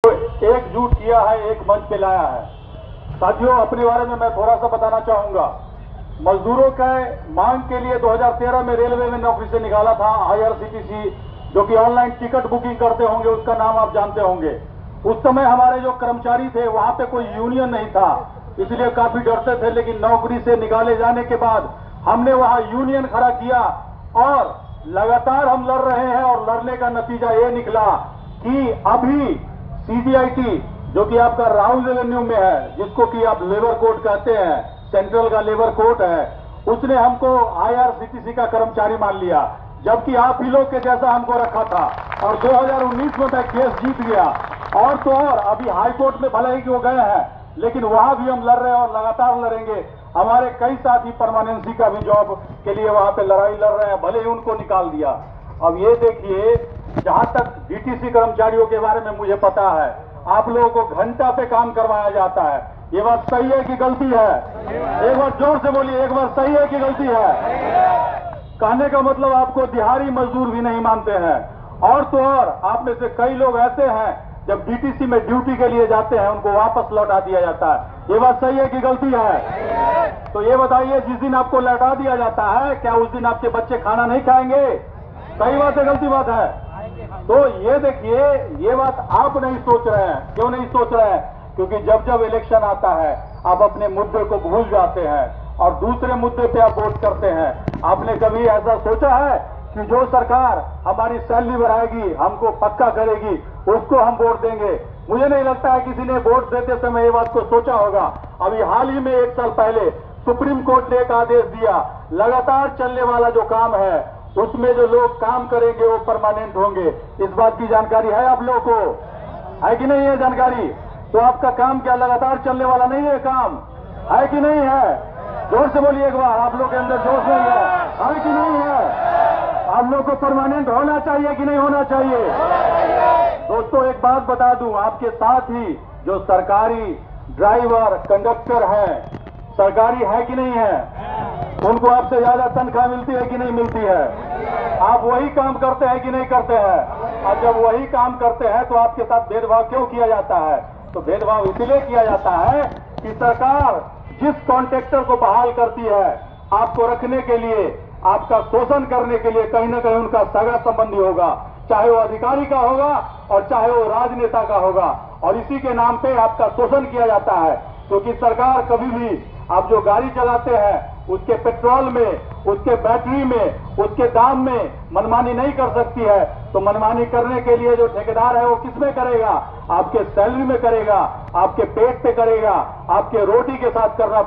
एकजुट किया है, एक मंच पे लाया है। साथियों, अपने बारे में मैं थोड़ा सा बताना चाहूंगा। मजदूरों के मांग के लिए 2013 में रेलवे में नौकरी से निकाला था IRCTC, जो कि ऑनलाइन टिकट बुकिंग करते होंगे, उसका नाम आप जानते होंगे। उस समय हमारे जो कर्मचारी थे, वहां पे कोई यूनियन नहीं था, इसलिए काफी डरते थे। लेकिन नौकरी से निकाले जाने के बाद हमने वहां यूनियन खड़ा किया और लगातार हम लड़ रहे हैं। और लड़ने का नतीजा ये निकला कि अभी CGIT, जो कि आपका राहुल रेवेन्यू में है, जिसको कि आप लेबर कोर्ट कहते हैं, सेंट्रल का लेबर कोर्ट है, उसने हमको IRCTC का कर्मचारी मान लिया, जबकि आप ही लोग के जैसा हमको रखा था। और 2019 में मैं केस जीत गया। और तो और अभी हाई कोर्ट में भले ही वो गए हैं, लेकिन वहां भी हम लड़ रहे हैं और लगातार लड़ेंगे। हमारे कई साथी परमानेंसी का भी जॉब के लिए वहां पे लड़ाई लड़ रहे हैं, भले ही उनको निकाल दिया। अब ये देखिए, जहां तक DTC कर्मचारियों के बारे में मुझे पता है, आप लोगों को घंटा पे काम करवाया जाता है। ये बात सही है कि गलती है? एक बार जोर से बोलिए, एक बार सही है कि गलती है? कहने का मतलब आपको दिहाड़ी मजदूर भी नहीं मानते हैं। और तो और आप में से कई लोग ऐसे हैं, जब DTC में ड्यूटी के लिए जाते हैं, उनको वापस लौटा दिया जाता है। ये बात सही है कि गलती है? तो ये बताइए, जिस दिन आपको लौटा दिया जाता है, क्या उस दिन आपके बच्चे खाना नहीं खाएंगे? सही बात है, गलती बात है? तो ये देखिए, ये बात आप नहीं सोच रहे हैं। क्यों नहीं सोच रहे हैं? क्योंकि जब जब इलेक्शन आता है, आप अपने मुद्दे को भूल जाते हैं और दूसरे मुद्दे पे आप वोट करते हैं। आपने कभी ऐसा सोचा है कि जो सरकार हमारी सैलरी बढ़ाएगी, हमको पक्का करेगी, उसको हम वोट देंगे? मुझे नहीं लगता है किसी ने वोट देते समय ये बात को सोचा होगा। अभी हाल ही में 1 साल पहले सुप्रीम कोर्ट ने एक आदेश दिया, लगातार चलने वाला जो काम है, उसमें जो लोग काम करेंगे वो परमानेंट होंगे। इस बात की जानकारी है आप लोगों को? है कि नहीं है जानकारी? तो आपका काम क्या लगातार चलने वाला नहीं है? काम है कि नहीं है? जोर से बोलिए एक बार, आप लोग के अंदर जोश नहीं है कि नहीं है? आप लोग को परमानेंट होना चाहिए कि नहीं होना चाहिए? दोस्तों, एक बात बता दूं, आपके साथ ही जो सरकारी ड्राइवर कंडक्टर हैं, सरकारी है कि नहीं है? उनको आपसे ज्यादा तनख्वाह मिलती है कि नहीं मिलती है? आप वही काम करते हैं कि नहीं करते हैं? और जब वही काम करते हैं तो आपके साथ भेदभाव क्यों किया जाता है? तो भेदभाव इसलिए किया जाता है कि सरकार जिस कॉन्ट्रैक्टर को बहाल करती है, आपको रखने के लिए, आपका शोषण करने के लिए, कहीं ना कहीं उनका सगा संबंधी होगा, चाहे वो अधिकारी का होगा और चाहे वो राजनेता का होगा। और इसी के नाम पे आपका शोषण किया जाता है। क्योंकि सरकार कभी भी आप जो गाड़ी चलाते हैं, उसके पेट्रोल में, उसके बैटरी में, उसके दाम में मनमानी नहीं कर सकती है। तो मनमानी करने के लिए जो ठेकेदार है, वो किसमें करेगा? आपके सैलरी में करेगा, आपके पेट पे करेगा, आपके रोटी के साथ करना